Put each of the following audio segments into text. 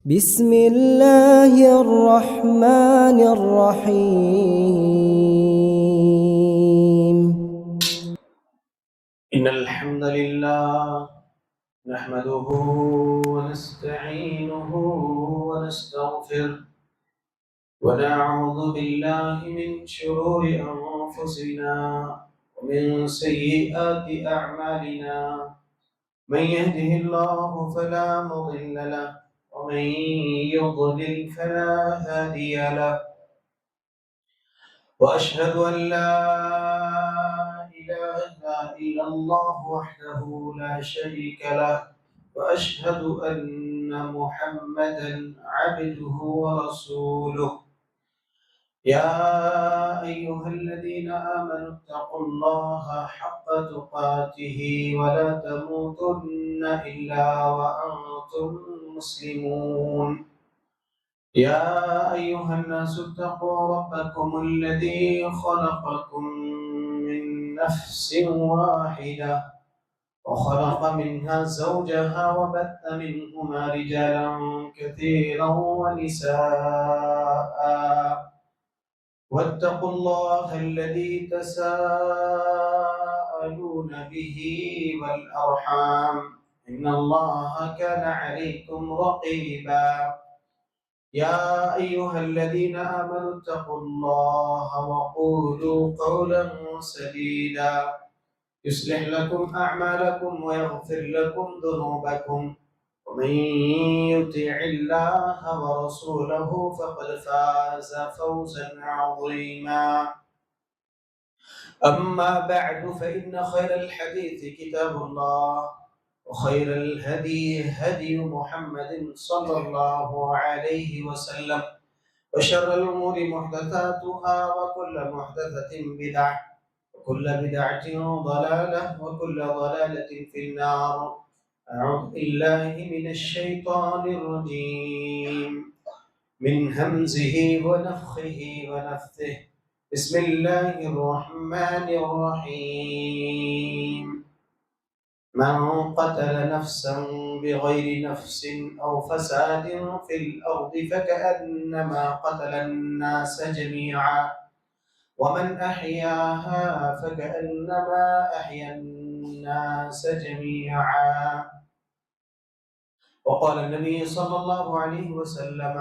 بسم الله الرحمن الرحيم. إن الحمد لله نحمده ونستعينه ونستغفره ونعوذ بالله من شرور أنفسنا ومن سيئات أعمالنا. من يهده الله فلا مضل له ومن يضلل فلا هادي له. وأشهد أن لا إله إلا الله وحده لا شريك له، وأشهد أن محمدا عبده ورسوله. يا أيها الذين آمنوا اتقوا الله حق تقاته ولا تموتن إلا وأنتم مسلمون. يا أيها الناس اتقوا ربكم الذي خلقكم من نفس واحدة وخلق منها زوجها وبث منهما رجالا كثيرا ونساء. واتقوا الله الذي تساءلون به والأرحام، إن الله كان عليكم رقيبا. يا أيها الذين آمنوا اتقوا الله وقولوا قولا سديدا يصلح لكم أعمالكم ويغفر لكم ذنوبكم، ومن يطع الله ورسوله فقد فاز فوزا عظيما. أما بعد فإن خير الحديث كتاب الله، وخير الهدي هدي محمد صلى الله عليه وسلم، وشر الأمور محدثاتها وكل محدثة بدعة وكل بدعة ضلالة وكل ضلالة في النار. أعوذ بالله من الشيطان الرجيم من همزه ونفخه ونفثه. بسم الله الرحمن الرحيم. من قتل نفسا بغير نفس أو فساد في الأرض فكأنما قتل الناس جميعا، ومن أحياها فكأنما أحيا الناس جميعا. وقال النبي صلى الله عليه وسلم: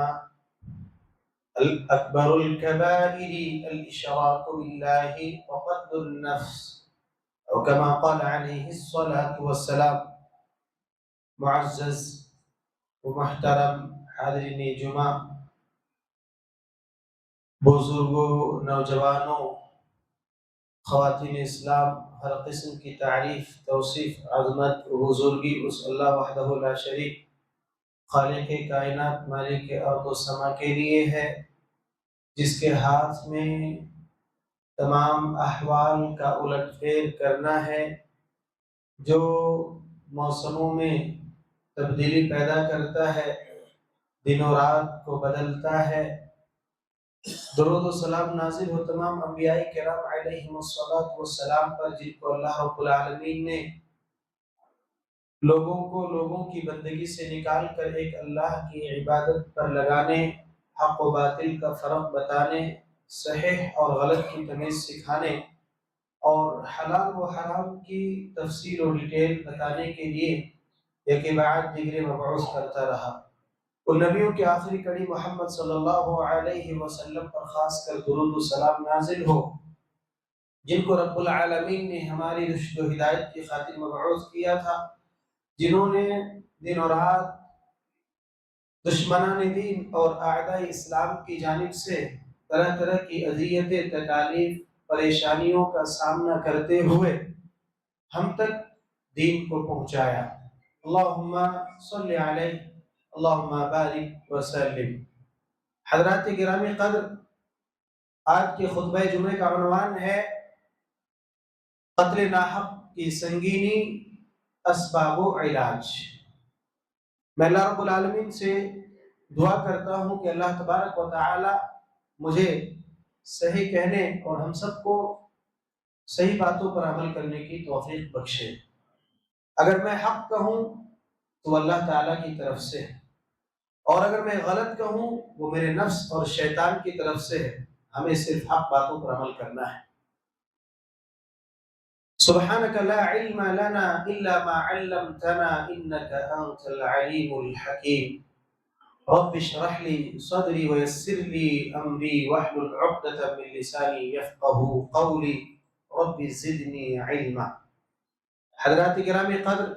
الأكبر الكبائر الإشراك بالله وقتل النفس، أو كما قال عليه الصلاة والسلام. معزز و محترم حاضرین جمعہ، بزرگوں، نوجوانوں، خواتین اسلام، ہر قسم کی تعریف، توصیف، عظمت و بزرگی اس اللہ وحدہ لا شریک خالق کائنات مالک ارض و سما کے لیے ہے، جس کے ہاتھ میں تمام احوال کا الٹ پھیر کرنا ہے، جو موسموں میں تبدیلی پیدا کرتا ہے، دن و رات کو بدلتا ہے۔ درود و سلام نازل ہو تمام انبیاء کرام علیہم السلام پر، جن کو اللہ رب العالمین نے لوگوں کو لوگوں کی بندگی سے نکال کر ایک اللہ کی عبادت پر لگانے، حق و باطل کا فرق بتانے، صحیح اور غلط کی تمیز سکھانے اور حلال و حرام کی تفصیل و ڈیٹیل بتانے کے لیے ایک بعد دیگر مبعوث کرتا رہا۔ ان نبیوں کی آخری کڑی محمد صلی اللہ علیہ وسلم پر خاص کر درود و سلام نازل ہو، جن کو رب العالمین نے ہماری رشد و ہدایت کی خاطر مبعوث کیا تھا، جنہوں نے دن و رات دشمنان دین اور اعداء اسلام کی جانب سے طرح طرح کی اذیتیں، تکالیف، پریشانیوں کا سامنا کرتے ہوئے ہم تک دین کو پہنچایا۔ اللہم صلی علیہ، اللہم بارک وسلم۔ حضرات گرامی قدر، آج کے خطبہ جمعہ کا عنوان ہے قتل ناحق کی سنگینی، اسباب و علاج۔ میں اللہ رب العالمین سے دعا کرتا ہوں کہ اللہ تبارک و تعالی مجھے صحیح کہنے اور ہم سب کو صحیح باتوں پر عمل کرنے کی توفیق بخشے۔ اگر میں حق کہوں تو اللہ تعالیٰ کی طرف سے، اور اگر میں غلط کہوں وہ میرے نفس اور شیطان کی طرف سے ہے. ہمیں صرف حق باتوں پر عمل کرنا ہے. سبحانك لا علم لنا إلا ما علمتنا إنك أنت العليم الحكيم. رب اشرح لي صدري ويسر لي أمري واحلل عقدة من لساني يفقه قولي رب زدني علما. حضرات گرامی قدر،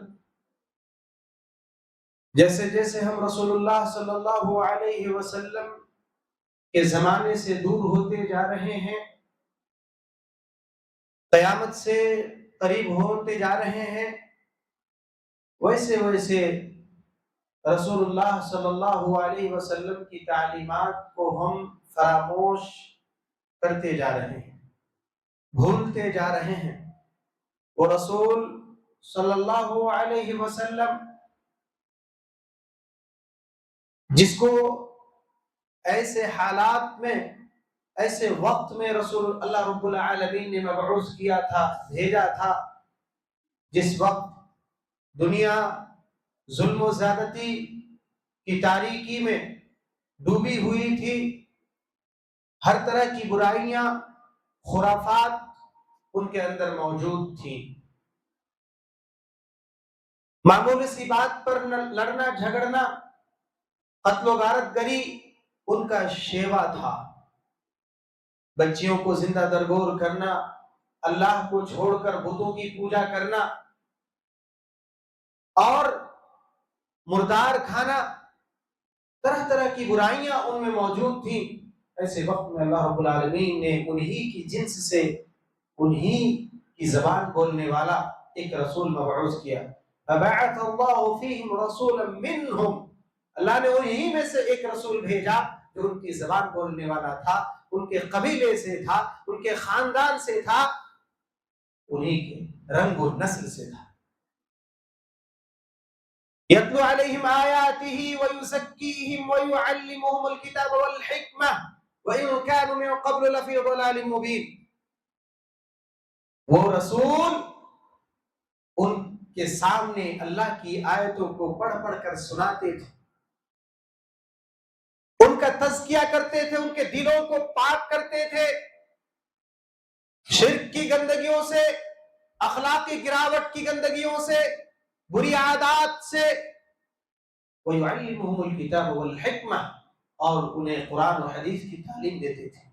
جیسے جیسے ہم رسول اللہ صلی اللہ علیہ وسلم کے زمانے سے دور ہوتے جا رہے ہیں، قیامت سے قریب ہوتے جا رہے ہیں، ویسے ویسے رسول اللہ صلی اللہ علیہ وسلم کی تعلیمات کو ہم فراموش کرتے جا رہے ہیں، بھولتے جا رہے ہیں. وہ رسول صلی اللہ علیہ وسلم جس کو ایسے حالات میں، ایسے وقت میں رسول اللہ رب العالمین نے مبعوث کیا تھا، بھیجا تھا، جس وقت دنیا ظلم و زیادتی کی تاریکی میں ڈوبی ہوئی تھی، ہر طرح کی برائیاں، خرافات ان کے اندر موجود تھیں. معمولی سی بات پر لڑنا جھگڑنا، قتل و غارت گری ان کا شیوا تھا. بچیوں کو زندہ درگور کرنا، اللہ کو چھوڑ کر بتوں کی پوجا کرنا اور مردار کھانا، طرح طرح کی برائیاں ان میں موجود تھیں. ایسے وقت میں اللہ رب العالمین نے انہی کی جنس سے، انہی کی زبان بولنے والا ایک رسول مبعوث کیا. فبعث اللہ فیہم رسولا منہم، اللہ نے انہی میں سے ایک رسول بھیجا جو ان کی زبان بولنے والا تھا، ان کے قبیلے سے تھا، ان کے خاندان سے تھا، انہی کے رنگ و نسل سے تھا. یتلو علیہم آیاتہ ویزکیہم ویعلمہم الکتاب والحکمہ وَإِن كَانُوا مِن قَبْلُ لَفِي ضَلَالٍ مُبِينٍ. وہ رسول ان کے سامنے اللہ کی آیتوں کو پڑھ پڑھ کر سناتے تھے، ان کا تزکیہ کرتے تھے، ان کے دلوں کو پاک کرتے تھے شرک کی گندگیوں سے، اخلاقی گراوٹ کی گندگیوں سے، بری عادات سے. وَيُعَلِّمُهُمُ الْكِتَابَ وَالْحِكْمَةَ، اور انہیں قرآن و حدیث کی تعلیم دیتے تھے.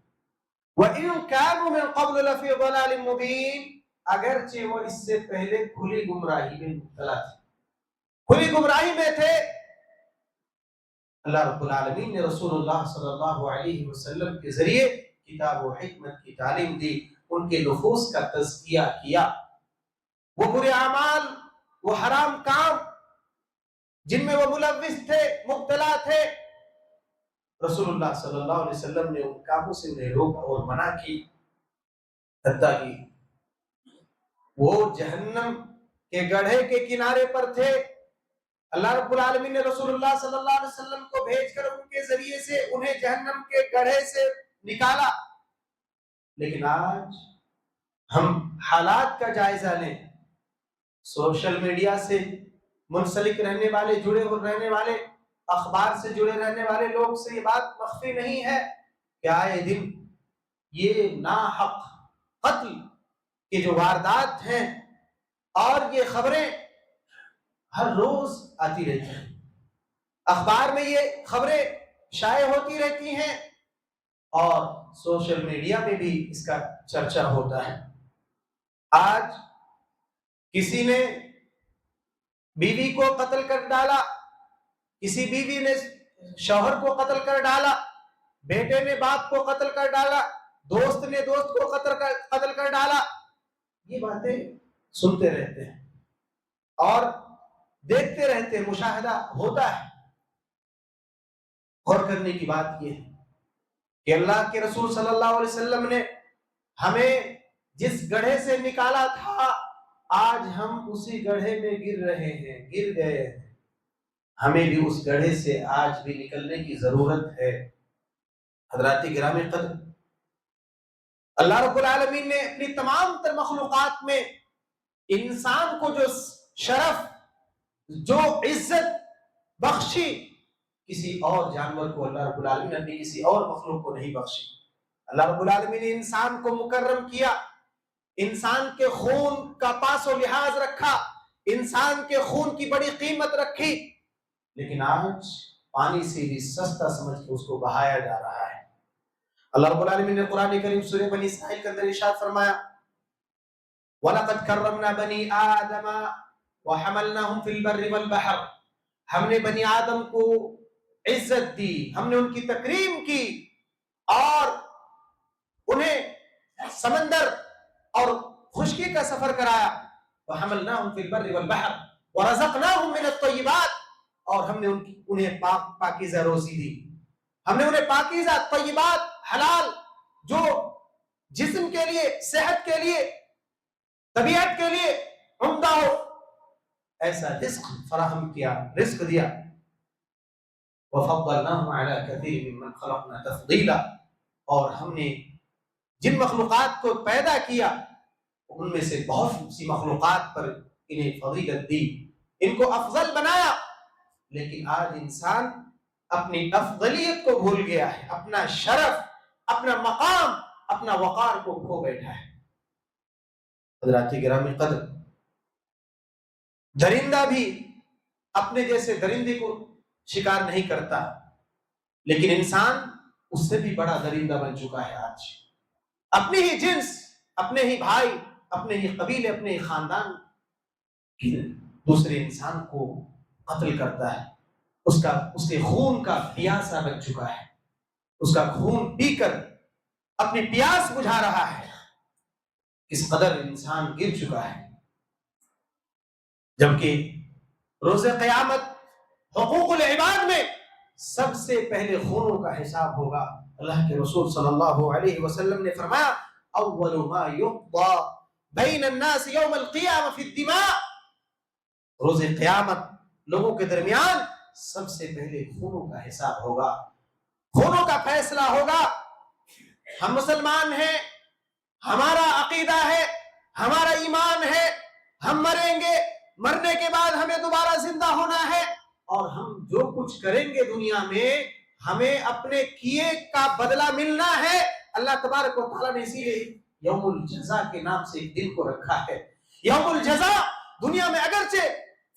وَإِن كَانُوا مِن قَبْلُ لَفِي ضَلَالٍ مُبِينٍ، اگرچہ وہ اس سے پہلے کھلی گمراہی میں مبتلا تھے، کھلی گمراہی میں تھے. اللہ رب العالمین نے رسول اللہ صلی اللہ علیہ وسلم کے ذریعے کتاب و حکمت کی تعلیم دی، ان کے نفوس کا تزکیہ کیا. وہ برے اعمال، وہ حرام کام جن میں وہ ملوث تھے، مبتلا تھے، رسول اللہ صلی اللہ علیہ وسلم نے ان کاموں سے انہیں روکا اور منع کی. حتیٰ کہ وہ جہنم کے گڑھے کے کنارے پر تھے، اللہ رب العالمین نے رسول اللہ صلی اللہ علیہ وسلم کو بھیج کر ان کے ذریعے سے انہیں جہنم کے گڑھے سے نکالا. لیکن آج ہم حالات کا جائزہ لیں، سوشل میڈیا سے منسلک رہنے والے، جڑے رہنے والے، اخبار سے جڑے رہنے والے لوگ سے یہ بات مخفی نہیں ہے کہ آئے دن یہ ناحق قتل کے جو واردات ہیں اور یہ خبریں ہر روز آتی رہتی ہیں، اخبار میں یہ خبریں شائع ہوتی رہتی ہیں اور سوشل میڈیا میں بھی اس کا چرچا ہوتا ہے. آج کسی نے بیوی کو قتل کر ڈالا، کسی بیوی نے شوہر کو قتل کر ڈالا، بیٹے نے باپ کو قتل کر ڈالا، دوست نے دوست کو قتل کر ڈالا. یہ باتیں سنتے رہتے ہیں اور دیکھتے رہتے ہیں، مشاہدہ ہوتا ہے. غور کرنے کی بات یہ ہے کہ اللہ کے رسول صلی اللہ علیہ وسلم نے ہمیں جس گڑھے سے نکالا تھا، آج ہم اسی گڑھے میں گر رہے ہیں، گر گئے ہیں. ہمیں بھی اس گڑھے سے آج بھی نکلنے کی ضرورت ہے. حضرات گرامی قدر، اللہ رب العالمین نے اپنی تمام تر مخلوقات میں انسان کو جو شرف، جو عزت بخشی، کسی اور جانور کو اللہ رب العالمین نے کسی اور مخلوق کو نہیں بخشی۔ اللہ رب العالمین نے انسان کو مکرم کیا، انسان کے خون کا پاس و لحاظ رکھا، انسان کے خون کی بڑی قیمت رکھی، لیکن آج پانی سے بھی سستا سمجھ کے اس کو بہایا جا رہا ہے۔ اللہ رب العالمین نے قرآن کریم سورہ بنی اسرائیل کے اندر ارشاد فرمایا وَلَقَدْ كَرَّمْنَا بَنِي آدَمَ وَحَمَلْنَاهُمْ فِي الْبَرِّ وَالْبَحْرِ، ہم نے بنی آدم کو عزت دی، ہم نے ان کی تکریم کی اور انہیں سمندر اور خشکی کا سفر کرایا۔ وَحَمَلْنَاهُمْ فِي الْبَرِّ وَالْبَحْرِ وَرَزَقْنَاهُمْ مِنَ الطَّيِّبَاتِ، اور ہم نے انہیں پاکیزہ روزی دی، ہم نے انہیں پاکیزہ طیبات حلال جو جسم کے لیے، صحت کے لیے، طبیعت کے لیے عمدہ ہو ایسا رزق فراہم کیا، رزق دیا۔ وَفَضَّلْنَاهُمْ عَلَى كَثِيرٍ مِّمَّنْ خَلَقْنَا تَفْضِيلًا، اور ہم نے جن مخلوقات کو پیدا کیا ان میں سے بہت سی مخلوقات پر انہیں فضیلت دی، ان کو افضل بنایا۔ لیکن آج انسان اپنی افضلیت کو بھول گیا ہے، اپنا شرف، اپنا مقام، اپنا وقار کو کھو بیٹھا ہے۔ حضرات گرامی قدر، درندہ بھی اپنے جیسے درندے کو شکار نہیں کرتا، لیکن انسان اس سے بھی بڑا درندہ بن چکا ہے آج۔ اپنی ہی جنس، اپنے ہی بھائی، اپنے ہی قبیلے، اپنے ہی خاندان دوسرے انسان کو قتل کرتا ہے، اس کے خون کا پیاسا بن چکا ہے، اس کا خون پی کر اپنی پیاس بجھا رہا ہے۔ اس قدر انسان گر چکا ہے، جبکہ روز قیامت حقوق العباد میں سب سے پہلے خونوں کا حساب ہوگا۔ اللہ کے رسول صلی اللہ علیہ وسلم نے فرمایا اول ما یقضى بین الناس یوم القیامہ فی الدماء، روز قیامت لوگوں کے درمیان سب سے پہلے خونوں کا حساب ہوگا، خونوں کا فیصلہ ہوگا۔ ہم مسلمان ہیں، ہمارا عقیدہ ہے، ہمارا ایمان ہے، ہم مریں گے، مرنے کے بعد ہمیں دوبارہ زندہ ہونا ہے، اور ہم جو کچھ کریں گے دنیا میں ہمیں اپنے کیے کا بدلہ ملنا ہے۔ اللہ تبارک و تعالیٰ نے اسی لیے یوم الجزا کے نام سے ایک دن کو رکھا ہے۔ یوم الجزا دنیا میں اگرچہ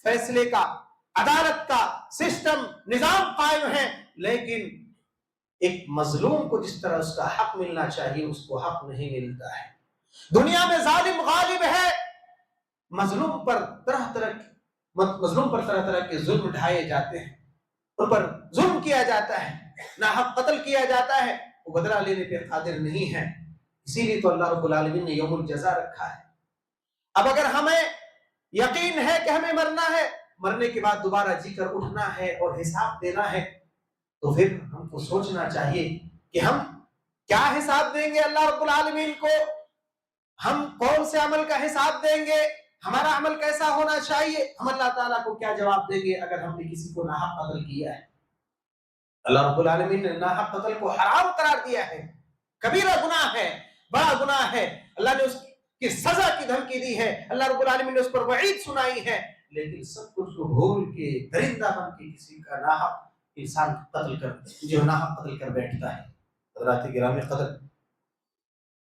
فیصلے کا، عدالت کا سسٹم، نظام قائم ہے، لیکن ایک مظلوم کو جس طرح اس کا حق ملنا چاہیے اس کو حق نہیں ملتا ہے۔ دنیا میں ظالم غالب ہے، مظلوم پر طرح طرح کے ظلم ڈھائے جاتے ہیں، ان پر ظلم کیا جاتا ہے، ناحق قتل کیا جاتا ہے، وہ بدلہ لینے پہ قادر نہیں ہے۔ اسی لیے تو اللہ رب العالمین نے یوم الجزا رکھا ہے۔ اب اگر ہمیں یقین ہے کہ ہمیں مرنا ہے، مرنے کے بعد دوبارہ جی کر اٹھنا ہے اور حساب دینا ہے، تو پھر ہم کو سوچنا چاہیے کہ ہم کیا حساب دیں گے اللہ رب العالمین کو، ہم کون سے عمل کا حساب دیں گے، ہمارا عمل کیسا ہونا چاہیے، ہم اللہ تعالیٰ کو کیا جواب دیں گے اگر ہم نے کسی کو ناحق قتل کیا ہے۔ اللہ رب العالمین نے ناحق قتل کو حرام قرار دیا ہے، کبیرہ گناہ ہے، بڑا گناہ ہے، اللہ نے اس کی سزا کی دھمکی دی ہے، اللہ رب العالمین نے اس پر وعید سنائی ہے، لیکن سب کچھ کو بھول کے درندہ بن کے کسی کا ناحق انسان جو ناحق قتل کر بیٹھتا ہے۔ حضرات گرامی قدر،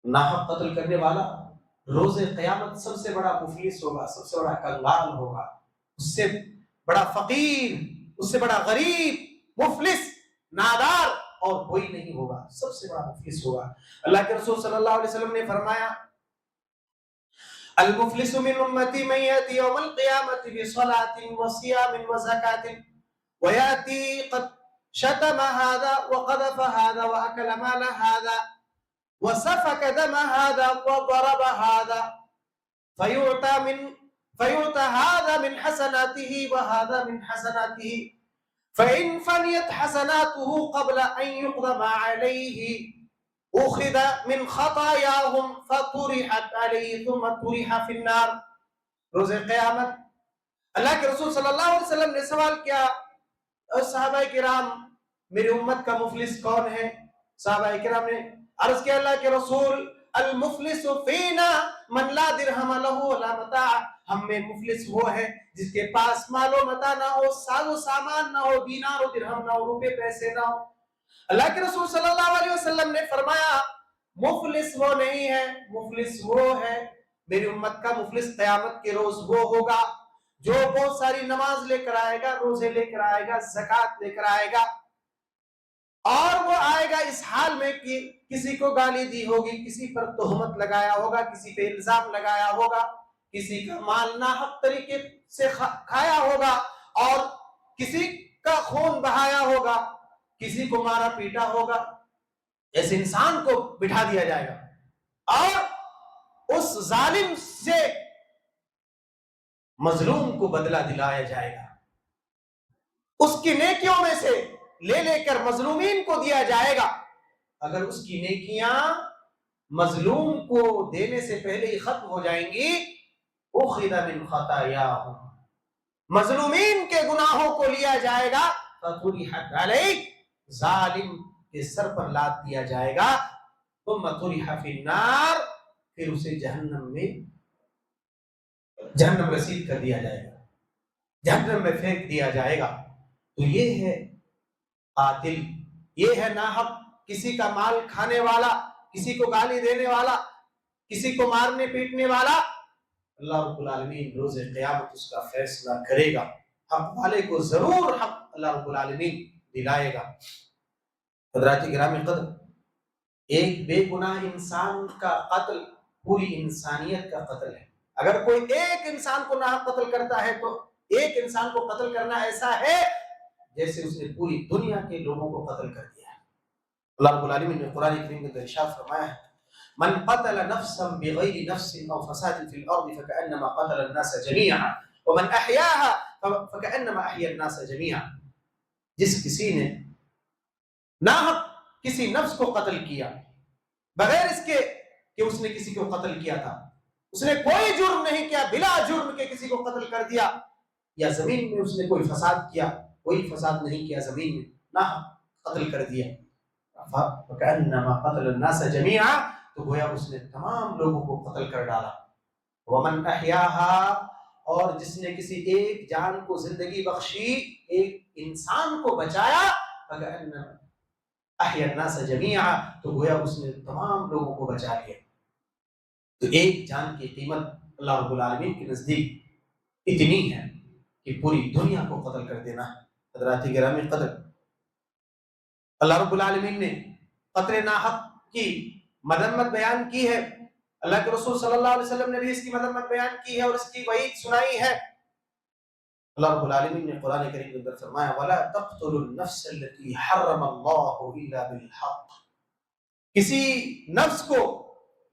ناحق قتل کرنے والا روز قیامت سب سے بڑا مفلس ہوگا، سب سے بڑا کنگال ہوگا، اس سے بڑا فقیر، اس سے بڑا غریب، مفلس، نادار اور کوئی نہیں ہوگا، سب سے بڑا مفلس ہوگا۔ اللہ کے رسول صلی اللہ علیہ وسلم نے فرمایا المفلس من امتی من یأتی یوم القیامت بصلاة وصیام وزکاة ویأتی قد شتم هذا وقذف هذا وأكل مال هذا وسفك دم هذا وضرب هذا فيعطى هذا من حسناته وهذا من حسناته فإن فنيت حسناته قبل أن يقضى ما عليه أخذ من خطاياهم فطرحت عليه ثم طرح في النار۔ روز قیامت اللہ کے رسول صلی اللہ علیہ وسلم نے سوال کیا، صحابہ کرام میری امت کا مفلس کون ہے؟ صحابہ کرام نے عرض کیا اللہ کے رسول المفلس فینا من لا درہم لہ ولا متاع، ہم میں مفلس وہ ہے جس کے پاس مال و متاع نہ ہو، ساز و سامان نہ ہو، دینار و درہم نہ ہو، روپے پیسے نہ ہو۔ اللہ کے رسول صلی اللہ علیہ وسلم نے فرمایا مفلس وہ نہیں ہے، مفلس وہ ہے، میری امت کا مفلس قیامت کے روز وہ ہوگا جو بہت ساری نماز لے کر آئے گا، روزے لے کر آئے گا، زکوٰۃ لے کر آئے گا، اور وہ آئے گا اس حال میں کہ کسی کو گالی دی ہوگی، کسی پر تہمت لگایا ہوگا، کسی پہ الزام لگایا ہوگا، کسی کا مال ناحق طریقے سے کھایا ہوگا، اور کسی کا خون بہایا ہوگا، کسی کو مارا پیٹا ہوگا۔ ایسے انسان کو بٹھا دیا جائے گا اور اس ظالم سے مظلوم کو بدلہ دلایا جائے گا، اس کی نیکیوں میں سے لے لے کر مظلومین کو دیا جائے گا۔ اگر اس کی نیکیاں مظلوم کو دینے سے پہلے ہی ختم ہو جائیں گی، اخذ من خطاياهم، مظلومین کے گناہوں کو لیا جائے گا، فطرحت علیہ، ظالم کے سر پر لاد دیا جائے گا، ثم طرح فی النار، پھر اسے جہنم میں جہنم رسید کر دیا جائے گا، جہنم میں پھینک دیا جائے گا۔ تو یہ ہے قاتل، یہ ہے ناحق کسی کا مال کھانے والا، کسی کو گالی دینے والا، کسی کو مارنے پیٹنے والا۔ اللہ رب العالمین روز قیامت اس کا فیصلہ کرے گا، حق والے کو ضرور حق اللہ رب العالمین دلائے گا۔ حضرات گرامی قدر، ایک بے گناہ انسان کا قتل پوری انسانیت کا قتل ہے۔ اگر کوئی ایک انسان کو ناحق قتل کرتا ہے تو ایک انسان کو قتل کرنا ایسا ہے جیسے اس نے پوری دنیا کے لوگوں کو قتل کر دیا ہے۔ اللہ رب العالمین نے قرآن کریم کے اندر ارشاد فرمایا ہے من قتل نفسا بغیر نفس او فساد فی الارض فکأنما قتل الناس جميعا ومن احیاها فکأنما احیا الناس جميعا، جس کسی نے ناحق کسی نفس کو قتل کیا بغیر اس کے کہ اس نے کسی کو قتل کیا تھا، اس نے کوئی جرم نہیں کیا، بلا جرم کے کسی کو قتل کر دیا، یا زمین میں اس نے کوئی فساد کیا، کوئی فساد نہیں کیا زمین میں، ناحق قتل کر دیا، فَكَأَنَّمَا قَتَلَ النَّاسَ جَمِيعًا، تو گویا اس نے تمام لوگوں کو قتل کر ڈالا۔ وَمَنْ أَحْيَاهَا، اور جس نے کسی ایک جان کو زندگی بخشی، ایک انسان کو بچایا، فَكَأَنَّمَا أَحْيَا النَّاسَ جَمِيعًا، تو گویا اس نے تمام لوگوں کو بچا لیا۔ تو ایک جان کی قیمت اللہ رب العالمین کے نزدیک اتنی ہے کہ پوری دنیا کو قتل کر دینا ہے۔ حضرات گرامی قدر، اللہ رب العالمین نے قتل ناحق کی مذمت بیان کی ہے، اللہ کے رسول صلی اللہ علیہ وسلم نے بھی اس کی مذمت بیان کی ہے اور اس کی وعید سنائی ہے۔ اللہ رب العالمین نے قرآن کریم کے اندر فرمایا وَلَا تَقْتُلُوا النَّفْسَ الَّتِي حَرَّمَ اللَّهُ إِلَّا بِالْحَقِّ، کسی نفس کو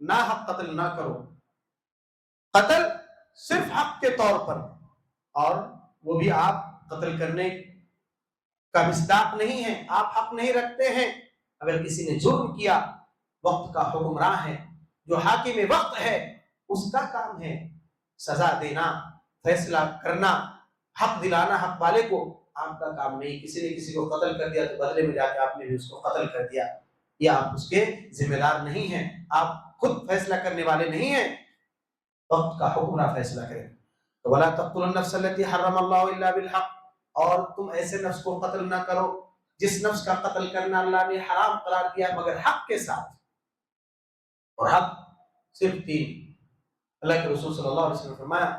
ناحق قتل نہ کرو، قتل صرف حق کے طور پر، اور وہ بھی آپ قتل کرنے کا مصداق نہیں ہے، آپ حق نہیں رکھتے ہیں۔ اگر کسی نے جرم کیا، وقت کا حکمراں ہے، جو حاکم وقت ہے، اس کا کام ہے سزا دینا، فیصلہ کرنا، حق دلانا حق والے کو، آپ کا کام نہیں۔ کسی نے کسی کو قتل کر دیا تو بدلے میں جا کے آپ نے بھی اس کو قتل کر دیا، یا آپ اس کے ذمہ دار نہیں ہیں، آپ خود فیصلہ کرنے والے نہیں ہیں، وقت کا حکمراں فیصلہ کرے۔ وَلَا تَقْتُلُوا النَّفْسَ الَّتِي حَرَّمَ اللَّهُ إِلَّا بِالْحَقِّ، اور تم ایسے نفس کو قتل نہ کرو جس نفس کا قتل کرنا اللہ نے حرام قرار دیا مگر حق کے ساتھ، اور حق صرف تین۔ اللہ کے رسول صلی اللہ علیہ وسلم نے فرمایا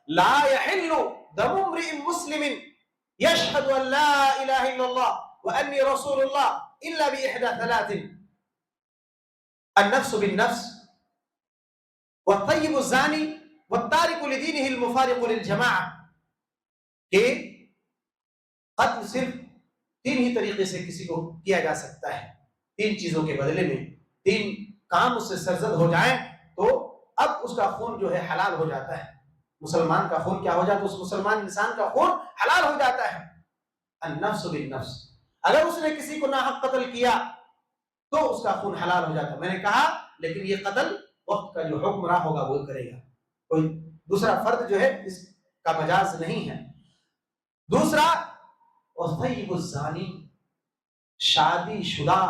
لا يحل دم امرئ مسلم يشهد ان لا اله الا الله واني رسول الله الا باحدى ثلاث، النفس بالنفس والطيب الزاني والتارك لدينه المفارق للجماعة، کہ قتل صرف تین ہی طریقے سے کسی کو کیا جا سکتا ہے، تین چیزوں کے بدلے میں تین کام اس سے سرزد ہو جائیں تو اب اس کا خون جو ہے حلال ہو جاتا ہے۔ مسلمان کا خون کیا ہو جاتا ہے؟ اس مسلمان انسان کا خون حلال ہو جاتا ہے۔ النفس بالنفس، اگر اس نے کسی کو ناحق قتل کیا تو اس کا خون حلال ہو جاتا ہے۔ میں نے کہا لیکن یہ قتل وقت کا جو حکمراں ہوگا وہ کرے گا، کوئی دوسرا فرد جو ہے اس کا مجاز نہیں ہے۔ دوسرا والطیب الزانی، شادی شدہ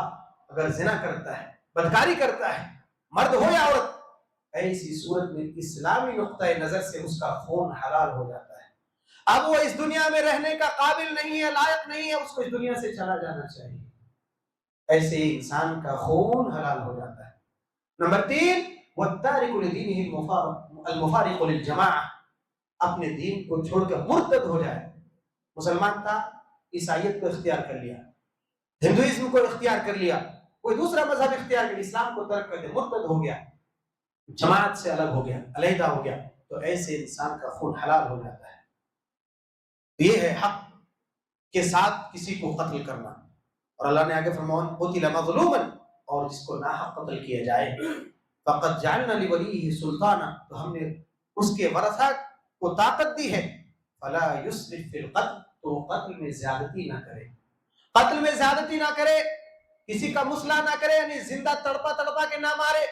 اگر زنا کرتا ہے، بدکاری کرتا ہے، مرد ہو یا عورت، ایسی صورت میں اسلامی نقطۂ نظر سے اس کا خون حلال ہو جاتا ہے۔ اب وہ اس دنیا میں رہنے کا قابل نہیں ہے، لائق نہیں ہے، اس کو اس دنیا سے چلا جانا چاہیے، ایسے ہی انسان کا خون حلال ہو جاتا ہے۔ نمبر 3، والتارک لدینہ المفارق للجماعہ، اپنے دین کو چھوڑ کر مرتد ہو جائے۔ مسلمان تھا، عیسائیت کو اختیار کر لیا، ہندوازم کو اختیار کر لیا، کوئی دوسرا مذہب اختیار کر لیا، اسلام کو ترک کر دیا، مرتد ہو گیا، جماعت سے الگ ہو گیا، علیحدہ ہو گیا، تو ایسے انسان کا خون حلال ہو جاتا ہے۔ یہ ہے حق کے ساتھ کسی کو قتل کرنا، اور اللہ نے آگے فرمایا قتل مظلوما، اور جس کو ناحق قتل کیا جائے فقد جعلنا لولیہ سلطانا، تو ہم نے اس کے ورثہ کو طاقت دی ہے، فلا یسرف فی القتل، تو قتل میں زیادتی نہ کرے، قتل میں زیادتی نہ کرے، کسی کا مسئلہ نہ کرے، یعنی زندہ تڑپا تڑپا کے نہ مارے،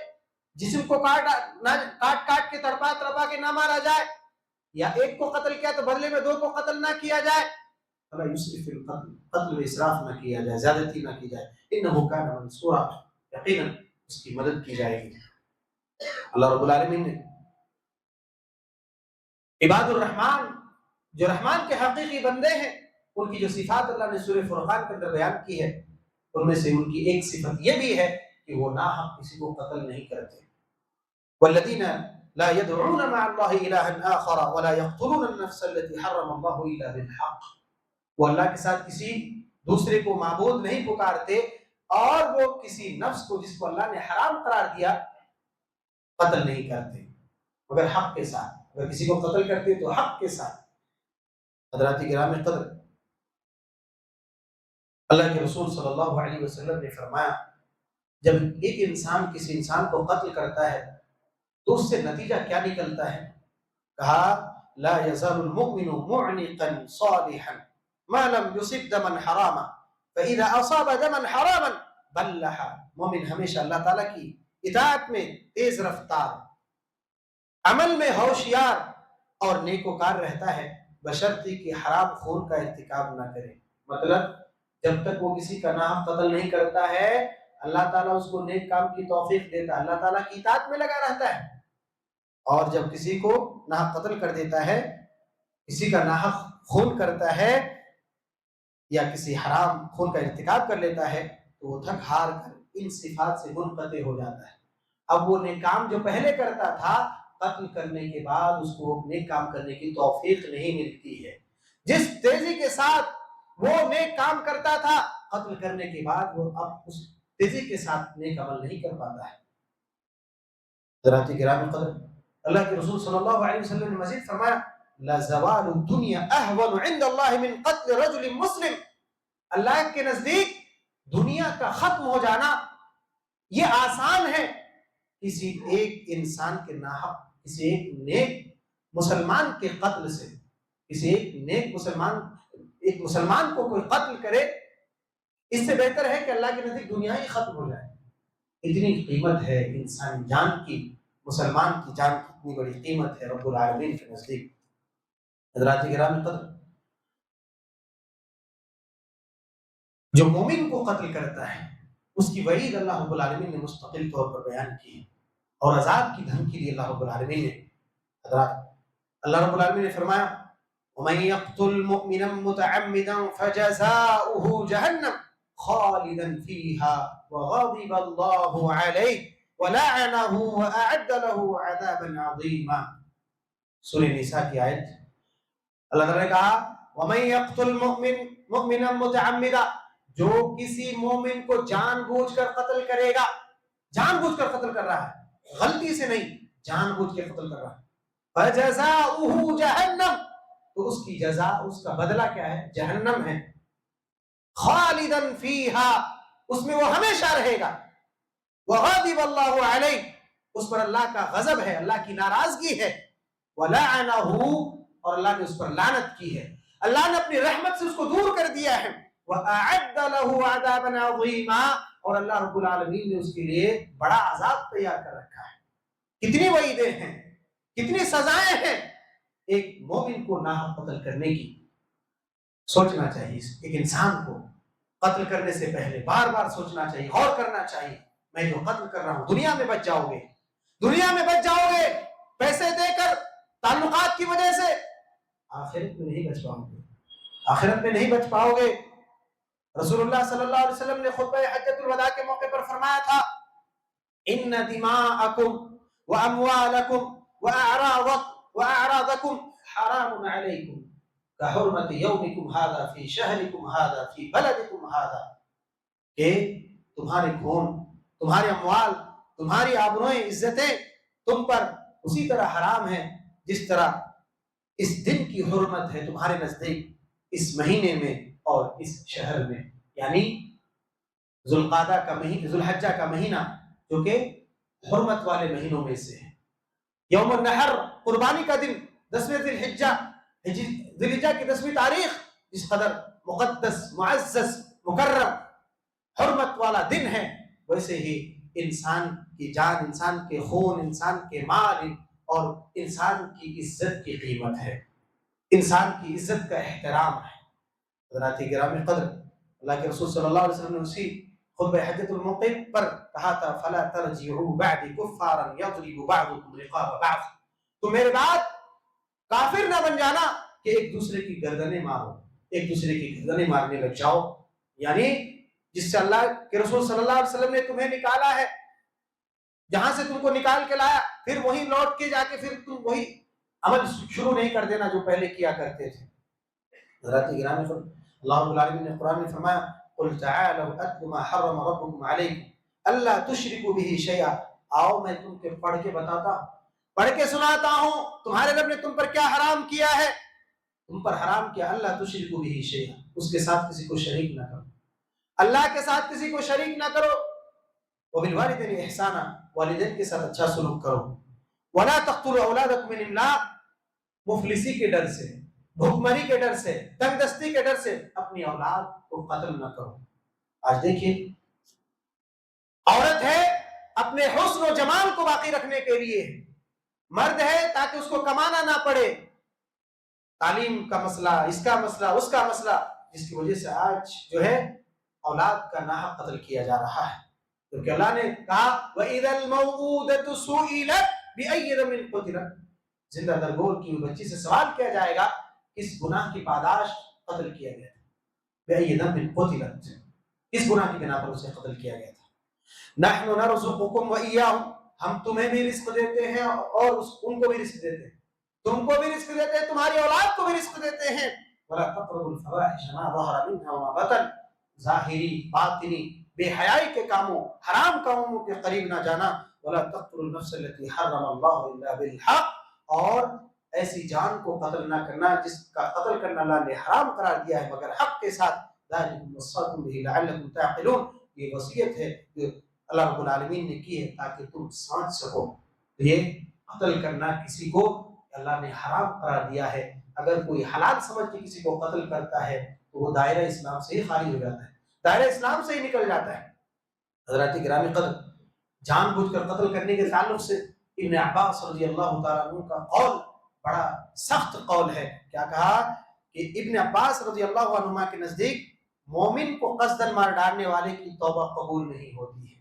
جسم کو کاٹ کاٹ کے تڑپا تڑپا کے نہ مارا جائے، یا ایک کو قتل کیا تو بدلے میں 2 کو قتل نہ کیا جائے، فلا یسرف فی القتل، قتل میں اسراف نہ کیا جائے، زیادتی نہ کی جائے، انہ کان منصورا، یقیناً اس کی مدد کی جائے گی۔ اللہ رب العالمین نے عباد الرحمن جو رحمان کے حقیقی بندے ہیں، ان کی جو صفات اللہ نے سورہ فرقان کے اندر بیان کی ہے، ان میں سے ان کی ایک صفت یہ بھی ہے کہ وہ ناحق کسی کو قتل نہیں کرتے۔ والذین لا يدعون مع الله إلها آخر ولا يقتلون النفس التي حرم الله إلا بالحق، وہ اللہ کے ساتھ کسی دوسرے کو معبود نہیں پکارتے، اور وہ کسی نفس کو جس کو اللہ نے حرام قرار دیا قتل نہیں کرتے مگر حق کے ساتھ، اگر کسی کو قتل کرتے تو حق کے ساتھ۔ حضرات گرام قدر، اللہ کے رسول صلی اللہ علیہ وسلم نے فرمایا جب ایک انسان کسی انسان کو قتل کرتا ہے تو اس سے نتیجہ کیا نکلتا ہے؟ کہا لا يزال المؤمن معنقا صالحا ما لم يصب دما حراما فاذا اصاب دما حراما بلح، مومن ہمیشہ اللہ تعالیٰ کی اطاعت میں تیز رفتار، عمل میں ہوشیار اور نیکوکار رہتا ہے، بشرطی کہ حرام خون کا ارتکاب نہ کرے۔ مطلب جب تک وہ کسی کا ناحق قتل نہیں کرتا ہے، اللہ تعالیٰ اس کو نیک کام کی توفیق دیتا ہے، اللہ تعالیٰ کی اطاعت میں لگا رہتا ہے، اور جب کسی کو ناحق قتل کر دیتا ہے، کسی کا ناحق خون کرتا ہے یا کسی حرام خون کا ارتکاب کر لیتا ہے، تو وہ تھک ہار کر ان صفات سے منقطع ہو جاتا ہے۔ اب وہ نیک کام جو پہلے کرتا تھا، قتل کرنے کے بعد اس کو نیک کام کرنے کی توفیق نہیں ملتی ہے۔ جس تیزی کے ساتھ وہ نیک کام کرتا تھا، قتل کرنے کے بعد وہ اب اس تیزی کے ساتھ نیک عمل نہیں کر پاتا ہے۔ حضرات گرامی قدر، اللہ کے رسول صلی اللہ علیہ وسلم نے مزید فرمایا لَزَوَالُ الدُّنْيَا أَهْوَنُ عِنْدَ اللَّهِ مِنْ قَتْلِ رَجُلٍ مُسْلِمٍ، اللہ کے نزدیک دنیا کا ختم ہو جانا یہ آسان ہے کسی ایک انسان کے ناحق، کسی ایک نیک مسلمان کے قتل سے، کسی ایک نیک مسلمان کو کوئی قتل کرے، اس سے بہتر ہے کہ اللہ کے نزدیک دنیا ہی ختم ہو جائے۔ اتنی قیمت ہے انسان جان کی، مسلمان کی جان کی اتنی بڑی قیمت ہے رب العالمین کے نزدیک۔ حضرات گرامی قدر، جو مومن کو قتل کرتا ہے اس کی وعید اللہ رب العالمین نے مستقل طور پر بیان کی ہے، اور عذاب کی دھمکی دی اللہ رب العالمین نے۔ حضرات، اللہ رب العالمین نے فرمایا وَمَن يَقْتُلْ مُؤْمِنًا مُتَعَمِّدًا فَجَزَاؤُهُ جَهَنَّمُ خَالِدًا فِيهَا وَغَضِبَ اللَّهُ عَلَيْهِ وَلَعَنَهُ وَأَعَدَّ لَهُ عَذَابًا عَظِيمًا۔ سورہ نساء کی آیت، اللہ تعالیٰ نے کہا وَمَن يَقْتُلْ مُؤْمِنًا مُتَعَمِّدًا، جو کسی مومن کو جان بوجھ کر قتل کرے گا، جان بوجھ کر قتل کر رہا ہے، غلطی سے نہیں، جان بوجھ کے قتل کر رہا ہے، فَجَزَاؤُهُ جَهَنَّمُ، تو اس کی جزا، اس کا بدلہ کیا ہے؟ جہنم ہے، خالداً فیہا، اس میں وہ ہمیشہ رہے گا، وغضب اللہ علیہ، اس پر اللہ کا غضب ہے، اللہ کی ناراضگی ہے، ولعنہ، اور اللہ نے اس پر لعنت کی ہے، اللہ نے اپنی رحمت سے اس کو دور کر دیا ہے، وَأَعَدَّ لَهُ عَذَابًا عَظِيمًا، اور اللہ رب العالمین نے اس کے لیے بڑا عذاب تیار کر رکھا ہے۔ کتنی وعیدیں ہیں، کتنی سزائیں ہیں ایک مومن کو ناحق قتل کرنے کی۔ سوچنا چاہیے ایک انسان کو قتل کرنے سے پہلے بار بار سوچنا چاہیے، غور کرنا چاہیے میں جو قتل کر رہا ہوں، دنیا میں بچ جاؤ گے، دنیا میں بچ جاؤ گے پیسے دے کر، تعلقات کی وجہ سے، آخرت میں نہیں بچ پاؤ گے، آخرت میں نہیں بچ پاؤ گے۔ رسول اللہ صلی اللہ علیہ وسلم نے خطبہ حجۃ الوداع کے موقع پر فرمایا تھا، ان دماءکم واموالکم واعراضکم حرام علیکم کحرمت یومکم ھذا فی شہرکم ھذا فی بلدکم ھذا، کہ تمہارے خون، تمہارے اموال، تمہاری آبروئیں، عزتیں تم پر اسی طرح حرام ہیں جس طرح اس دن کی حرمت ہے تمہارے نزدیک اس مہینے میں اور اس شہر میں، یعنی ذوالقعدہ کا مہینہ، ذوالحجہ کا مہینہ جو کہ حرمت والے مہینوں میں سے ہے۔ یوم النحر، قربانی کا دن، 10ویں ذی الحجہ، ذی الحجہ کی 10ویں تاریخ، جس قدر مقدس، معزز، مکرم، حرمت والا دن ہے، ویسے ہی انسان کی جان، انسان کے خون، انسان کے مال اور انسان کی عزت کی قیمت ہے، انسان کی عزت کا احترام ہے۔ حضرات گرامی قدر، اللہ کے رسول صلی اللہ علیہ وسلم نے اسی خطبہ حجۃ الموقع پر کہا تھا، فَلَا تَرْجِعُوا بَعْدِ كُفَّارًا يَضْرِبُ بَعْضُكُمْ رِقَابَ بَعْضٍ، تو میرے بعد کافر نہ بن جانا کہ ایک دوسرے کی گردنیں مارو، ایک دوسرے کی گردنیں مارنے لگ جاؤ، یعنی جس سے اللہ کے رسول صلی اللہ علیہ وسلم نے تمہیں نکالا ہے، جہاں سے تم کو نکال کے لایا، پھر وہیں لوٹ کے جا کے پھر تم وہی عمل شروع نہیں کر دینا جو پہلے کیا کرتے تھے۔ حضرات گرامی، اللہ رب العالمین نے قرآن میں فرمایا، قل تعالوا اتل ما حرم ربکم علیکم الا تشرکوا به شیئا، آؤ میں تم کے پڑھ کے بتاتا ہوں، پڑھ کے سناتا ہوں تمہارے رب نے تم پر کیا حرام کیا ہے، تم پر حرام کیا، اللہ تشرکوا به شیئا، اس کے ساتھ کسی کو شریک نہ کرو، اللہ کے ساتھ کسی کو شریک نہ کرو، وبالوالدین احسانا، والدین کے ساتھ اچھا سلوک کرو، ولا تقتلوا اولادکم من املاق، مفلسی کے ڈر سے، بھوکمری کے ڈر سے، تنگ دستی کے ڈر سے اپنی اولاد کو قتل نہ کرو۔ آج دیکھیے، عورت ہے اپنے حسن و جمال کو باقی رکھنے کے لیے، مرد ہے تاکہ اس کو کمانا نہ پڑے، تعلیم کا مسئلہ، اس کا مسئلہ، اس کا مسئلہ، جس کی وجہ سے آج جو ہے اولاد کا ناحق قتل کیا جا رہا ہے، کیونکہ اللہ نے کہا وَإِذَا الْمَوْءُودَةُ سُئِلَتْ بِأَيِّ ذَنبٍ قُتِلَتْ، زندہ درگور کی بچی سے سوال کیا جائے گا کس گناہ کی پاداش قتل کیا گیا تھا، بِأَيِّ ذَنبٍ قُتِلَتْ، کس گناہ کی بنا پر اسے قتل کیا گیا تھا۔ نَحْنُ نَرْزُقُكُمْ وَإِيَّاهُمْ، ہم تمہیں بھی رزق دیتے ہیں اور ان کو بھی رزق دیتے ہیں، تم کو بھی رزق دیتے ہیں، تمہاری اولاد کو بھی رزق دیتے ہیں۔ وَلَا تَقْرَبُوا الْفَوَاحِشَ مَا ظَهَرَ مِنْهَا وَمَا بَطَنَ، ظاہری باطنی بے حیائی کے کاموں، حرام کاموں کے قریب نہ جانا۔ وَلَا تَقْتُلُوا النَّفْسَ الَّتِي حَرَّمَ اللَّهُ إِلَّا بِالْحَقِّ، اور ایسی جان کو قتل نہ کرنا جس کا قتل کرنا اللہ نے حرام قرار دیا ہے مگر حق کے ساتھ۔ ذَلِكُمْ وَصَّاكُمْ بِهِ لَعَلَّكُمْ تَعْقِلُونَ، یہ وصیت ہے جو اللہ رب العالمین نے کی ہے تاکہ تم سمجھ سکو۔ یہ قتل کرنا کسی کو اللہ نے حرام قرار دیا ہے، اگر کوئی حلال سمجھ کے کسی کو قتل کرتا ہے تو وہ دائرہ اسلام سے ہی خارج ہو جاتا ہے، دائرہ اسلام سے ہی نکل جاتا ہے۔ حضرات گرامی قدر، جان بوجھ کر قتل کرنے کے تعلق سے ابن عباس رضی اللہ تعالیٰ عنہ کا قول بڑا سخت قول ہے۔ کیا کہا کہ ابن عباس رضی اللہ عنہما کے نزدیک مومن کو قصداً مار ڈالنے والے کی توبہ قبول نہیں ہوتی ہے،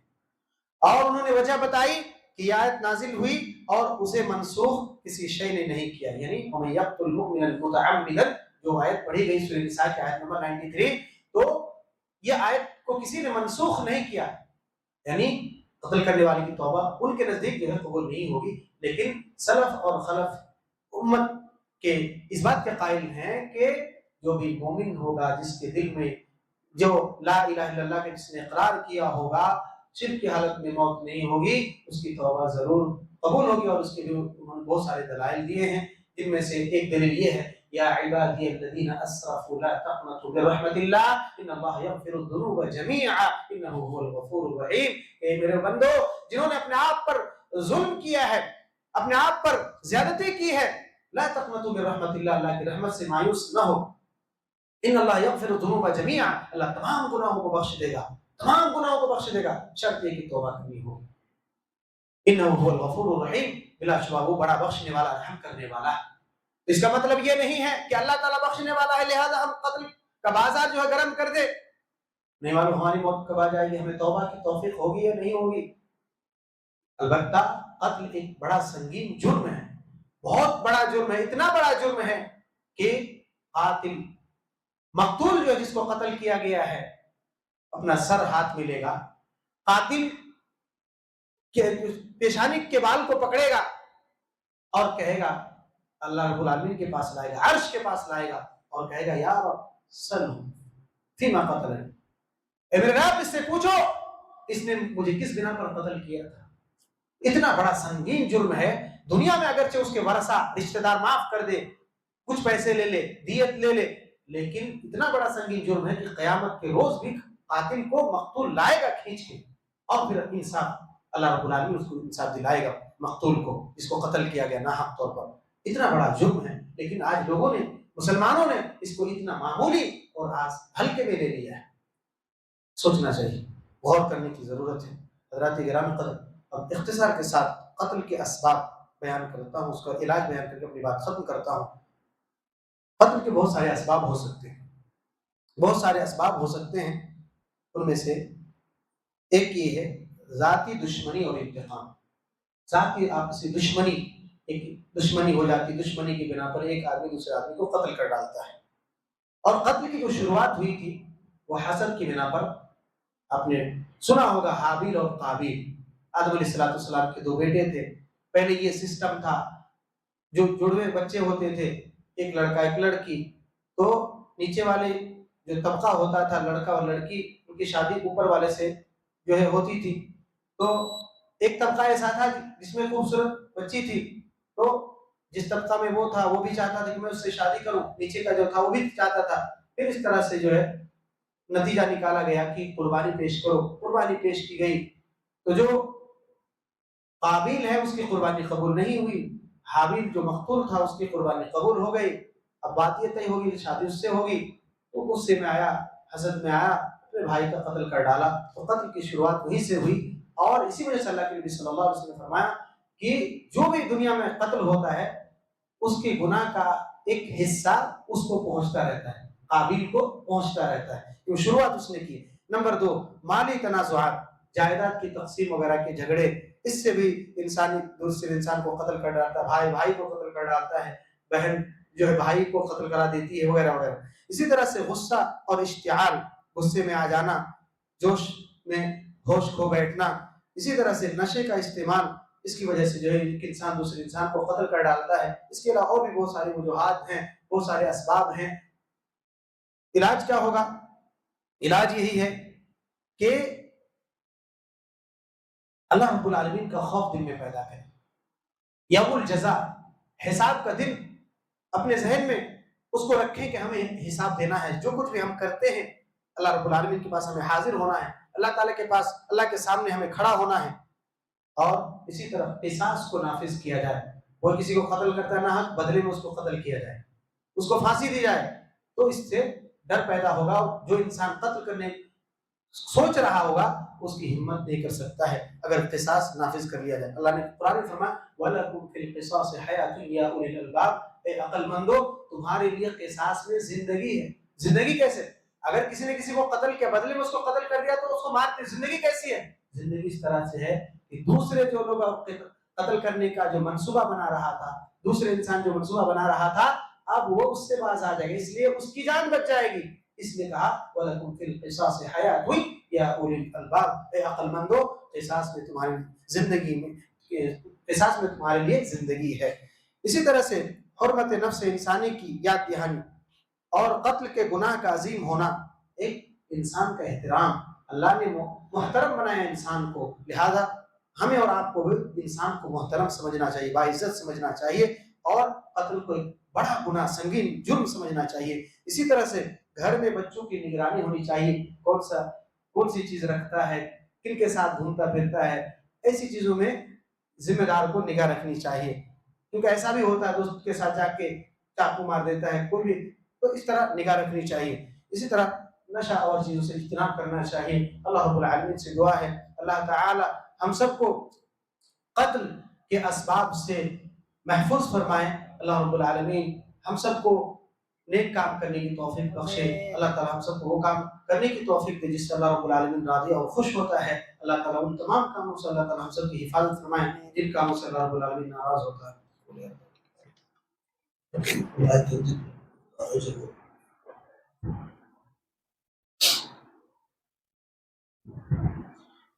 اور انہوں نے وجہ بتائی کہ یہ آیت نازل ہوئی اور اسے منسوخ کسی شے نے نہیں کیا، یعنی وَمَن يَقْتُلْ مُؤْمِنًا مُتَعَمِّدًا، جو آیت پڑھی گئی سورہ نساء کی آیت نمبر 93، تو یہ آیت کو کسی نے منسوخ نہیں کیا، یعنی قتل کرنے والے کی توبہ ان کے نزدیک جو ہے قبول نہیں ہوگی۔ لیکن سلف اور خلف امت کے اس بات کے قائل ہیں کہ جو بھی مومن ہوگا، جس کے دل میں جو لا الہ الا اللہ کے جس نے اقرار کیا ہوگا، شرک کی حالت میں موت نہیں ہوگی، اس کی توبہ ضرور قبول ہوگی، اور اس کے لیے انہوں نے بہت سارے دلائل دیے ہیں۔ ان میں سے ایک دلیل یہ ہے، یا عبادی الذین اسرفوا لا تقنطوا برحمت اللہ ان اللہ یغفر الذنوب جميعا انہ هو الغفور الرحیم، اے میرے بندو جنہوں نے اپنے آپ پر ظلم کیا ہے، اپنے آپ پر زیادتی کی ہے، لا تقنطوا برحمت اللہ، اللہ کی رحمت سے مایوس نہ ہو، ان اللہ یغفر الذنوب جميعا، اللہ تمام گناہوں کو بخش دے گا، تمام گناہوں کو بخش دے گا، شرط یہ کہ توبہ کرنی ہو۔ انہ هو الغفور الرحیم، بلا شبہ وہ بڑا بخشنے والا، رحم کرنے والا ہے۔ اس کا مطلب یہ نہیں ہے کہ اللہ تعالیٰ بخشنے والا ہے لہذا ہم قتل کا بازار جو ہے گرم کر دے، نہیں معلوم ہماری موت کب آ جائے گی، ہمیں توبہ کی توفیق ہوگی یا نہیں ہوگی۔ البتہ قتل ایک بڑا سنگین جرم ہے، بہت بڑا جرم ہے، اتنا بڑا جرم ہے کہ قاتل مقتول جو جس کو قتل کیا گیا ہے اپنا سر ہاتھ ملے گا، قاتل کے پیشانی کے بال کو پکڑے گا اور کہے گا، اللہ رب العالمین کے پاس لائے گا، عرش کے پاس لائے گا اور کہے گا یا رب سلو فیما قتل، اے میرے رب اس سے پوچھو اس نے مجھے کس بنا پر قتل کیا تھا۔ اتنا بڑا سنگین جرم ہے، دنیا میں اگرچہ اس کے ورثہ رشتہ دار معاف کر دے، کچھ پیسے لے لے، دیت لے لے، لیکن اتنا بڑا سنگین جرم ہے کہ قیامت کے روز بھی قاتل کو مقتول لائے گا کھینچ کے، اور پھر انصاف اللہ رب العالمین اس کو انصاف دلائے گا مقتول کو جس کو قتل کیا گیا ناحق طور پر۔ اتنا بڑا جرم ہے، لیکن آج لوگوں نے، مسلمانوں نے اس کو اتنا معمولی اور آج ہلکے میں لے لیا ہے۔ سوچنا چاہیے، غور کرنے کی ضرورت ہے۔ حضرات گرامی قدر، اب اختصار کے ساتھ قتل کے اسباب بیان کرتا ہوں، اس کا علاج بیان کر کے اپنی بات ختم کرتا ہوں۔ قتل کے بہت سارے اسباب ہو سکتے ہیں، بہت سارے اسباب ہو سکتے ہیں، ان میں سے ایک یہ ہے ذاتی دشمنی اور انتقام۔ ذاتی آپسی دشمنی، ایک دشمنی ہو جاتی، دشمنی کی بنا پر ایک آدمی دوسرے آدمی کو قتل کر ڈالتا ہے۔ اور قتل کی جو شروعات ہوئی تھی وہ حسد کی بنا پر، آپ نے سنا ہوگا حابیل اور قابیل، آدم علیہ السلام کے دو بیٹے تھے۔ پہلے یہ سسٹم تھا، جو جڑوے بچے ہوتے تھے، ایک لڑکا ایک لڑکی، تو نیچے والے جو طبقہ ہوتا تھا لڑکا اور لڑکی، ان کی شادی اوپر والے سے جو ہے ہوتی تھی، تو ایک طبقہ ایسا تھا جس میں خوبصورت بچی تھی، تو جس طبقہ میں وہ تھا وہ بھی چاہتا تھا کہ میں اس سے شادی کروں، نیچے کا جو تھا وہ بھی چاہتا تھا۔ پھر اس طرح سے جو ہے نتیجہ نکالا گیا کہ قربانی پیش کرو، قربانی پیش کی گئی، تو جو قابیل ہے اس کی قربانی قبول نہیں ہوئی، حابیل جو مقتول تھا اس کی قربانی قبول ہو گئی۔ اب بات یہ طے ہوگی کہ شادی اس سے ہوگی، تو غصے میں آیا، حسد میں آیا، اپنے بھائی کا قتل کر ڈالا۔ تو قتل کی شروعات وہیں سے ہوئی، اور اسی وجہ سے اللہ کے نبی صلی اللہ علیہ وسلم نے فرمایا کہ جو بھی دنیا میں قتل ہوتا ہے اس کے گناہ کا ایک حصہ اس کو پہنچتا رہتا ہے، قابیل کو پہنچتا رہتا ہے، کیوں شروعات اس نے کی۔ نمبر دو، مالی تنازعات، جائیداد کی تقسیم وغیرہ کے جھگڑے، اس سے بھی انسانی دوسرے انسان کو قتل کر ڈالتا ہے، بھائی بھائی کو قتل کر ڈالتا ہے، بہن جو ہے بھائی کو قتل کرا دیتی ہے، وغیرہ وغیرہ۔ اسی طرح سے غصہ اور اشتعال، غصے میں آ جانا، جوش میں ہوش کھو بیٹھنا، اسی طرح سے نشے کا استعمال، اس کی وجہ سے جو ہے ایک انسان دوسرے انسان کو قتل کر ڈالتا ہے۔ اس کے علاوہ اور بھی بہت ساری وجوہات ہیں، بہت سارے اسباب ہیں۔ علاج کیا ہوگا؟ علاج یہی ہے کہ اللہ رب العالمین کا خوف دل میں پیدا کریں، یوم الجزاء، حساب کا دن اپنے ذہن میں اس کو رکھیں کہ ہمیں حساب دینا ہے، جو کچھ بھی ہم کرتے ہیں اللہ رب العالمین کے پاس ہمیں حاضر ہونا ہے، اللہ تعالیٰ کے پاس، اللہ کے سامنے ہمیں کھڑا ہونا ہے۔ اور اسی طرح قصاص کو نافذ کیا جائے، وہ کسی کو قتل کرتا ہے نہ حق، بدلے میں اس کو قتل کیا جائے، اس کو پھانسی دی جائے، تو اس سے ڈر پیدا ہوگا۔ جو انسان قتل کرنے سوچ رہا ہوگا اس کی ہمت نہیں کر سکتا ہے اگر قصاص نافذ کر لیا جائے۔ اللہ نے قرآن میں فرمایا وَلَكُمْ فِي الْقِصَاصِ حَيَاةٌ يَا أُولِي الْأَلْبَابِ، اے عقل مندو تمہارے لیے قصاص میں زندگی ہے۔ زندگی کیسے؟ اگر کسی نے کسی کو قتل کیا، بدلے میں اس کو قتل کر دیا تو اس کو مارتے، زندگی کیسی ہے؟ زندگی اس طرح سے ہے کہ دوسرے جو لوگ قتل کرنے کا جو منصوبہ بنا رہا تھا، دوسرے انسان جو منصوبہ بنا رہا تھا، اب وہ اس سے باز آ جائے گا، اس لیے اس کی جان بچ جائے گی۔ اس لیے کہا وَلَكُمْ فِي الْقِصَاصِ حَيَاةٌ يَا أُولِي الْأَلْبَابِ، اے عقل مندو قصاص میں تمہاری زندگی میں، قصاص میں تمہارے لیے زندگی ہے۔ اسی طرح سے حرمت نفس انسانی کی یاد دہانی اور قتل کے گناہ کا عظیم ہونا، ایک انسان کا احترام، اللہ نے محترم بنایا انسان کو، لہذا ہمیں اور آپ کو بھی انسان کو محترم سمجھنا چاہیے، باعزت سمجھنا چاہیے، اور قتل کو ایک بڑا گناہ، سنگین جرم سمجھنا چاہیے۔ اسی طرح سے گھر میں بچوں کی نگرانی ہونی چاہیے، کون سی چیز رکھتا ہے، کن کے ساتھ گھومتا پھرتا ہے، ایسی چیزوں میں ذمہ دار کو نگاہ رکھنی چاہیے، کیونکہ ایسا بھی ہوتا ہے دوست کے ساتھ جا کے چاقو مار دیتا ہے کوئی بھی، تو اس طرح نگاہ رکھنی چاہیے۔ اسی طرح نشہ اور چیزوں سے اجتناب کرنا چاہیے۔ اللہ رب العالمین سے دعا ہے اللہ تعالی ہم سب کو قتل کے اسباب سے محفوظ فرمائیں۔ اللہ رب العالمین ہم سب کو نیک کام کرنے کی توفیق بخشے. اللہ تعالیٰ ہم سب کو وہ کام کرنے کی توفیق دے جس سے اللہ رب العالمین راضی اور خوش ہوتا ہے. اللہ تعالیٰ ان تمام کاموں سے اللہ تعالیٰ ہم سب کی حفاظت فرمائے جن کاموں سے اللہ رب العالمین ناراض ہوتا ہے.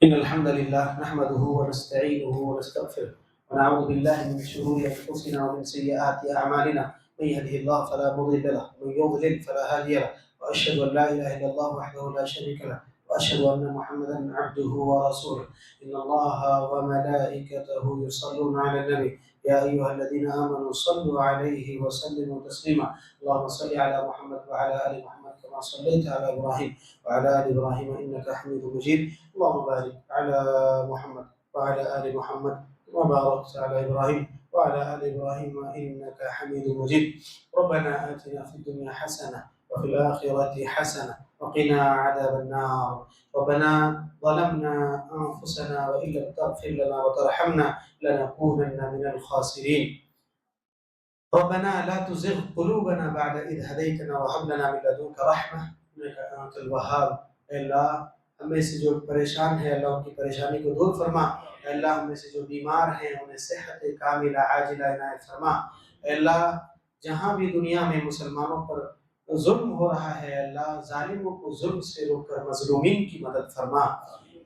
إن الحمد لله نحمده ونستعينه ونستغفره ونعوذ بالله من شرور أنفسنا ومن سيئات أعمالنا. من يهده الله فلا مضل له ومن يضلل فلا هادي له. وأشهد أن لا إله إلا الله وحده لا شريك له وأشهد أن محمدا عبده ورسوله. إن الله وملائكته يصلون على النبي يا أيها الذين آمنوا صلوا عليه وسلموا تسليما. اللهم صل على محمد وعلى آل محمد كما صليت على إبراهيم وعلى آل إبراهيم إنك حميد مجيد. اللهم بارك على محمد وعلى آل محمد كما باركت على إبراهيم وعلى آل إبراهيم إنك حميد مجيد. ربنا آتنا في الدنيا حسنة وفي الآخرة حسنة وقنا عذاب النار. ربنا ظلمنا أنفسنا وإن لم تغفر لنا وترحمنا لنكونن من الخاسرين. ربنا لا تزغ قلوبنا بعد إذ هديتنا وهب لنا من لدنك رحمة إنك أنت الوهاب. اللہ ہم میں سے جو پریشان ہے اللہ ان کی پریشانی کو دور فرما. اے اللہ ہم میں سے جو بیمار ہیں انہیں صحت کاملہ عاجلہ عنایت فرما. اے اللہ جہاں بھی دنیا میں مسلمانوں پر ظلم ہو رہا ہے اللہ ظالموں کو ظلم سے روک کر مظلومین کی مدد فرما.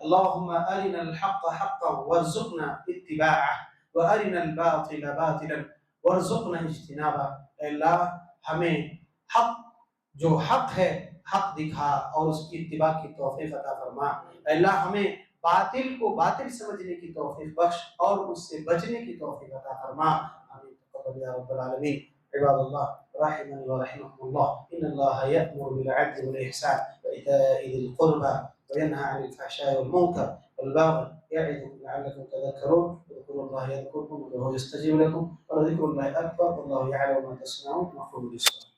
اللہم ارنا الحق حقا وارزقنا اتباعہ وارنا الباطل باطلا وارزقنا اجتنابہ. اے اللہ ہمیں حق جو حق ہے حق دکھا اور اس کی اتباع کی توفیق عطا فرما. اے اللہ ہمیں باطل کو باطل سمجھنے کی توفیق بخش اور اس سے بچنے کی توفیق عطا فرما. آمین تقبل یا رب العالمین. عباد اللہ رحمني ورحمكم الله إن الله يأمر بالعدل والإحسان وإيتاء ذي القربى وينهى عن الفحشاء والمنكر والبغي يعظكم لعلكم تذكرون. اذكروا الله يذكركم وادعوه يستجيب لكم ولذكر الله أكبر والله يعلم ما تصنعون. مفهوم للصلاة.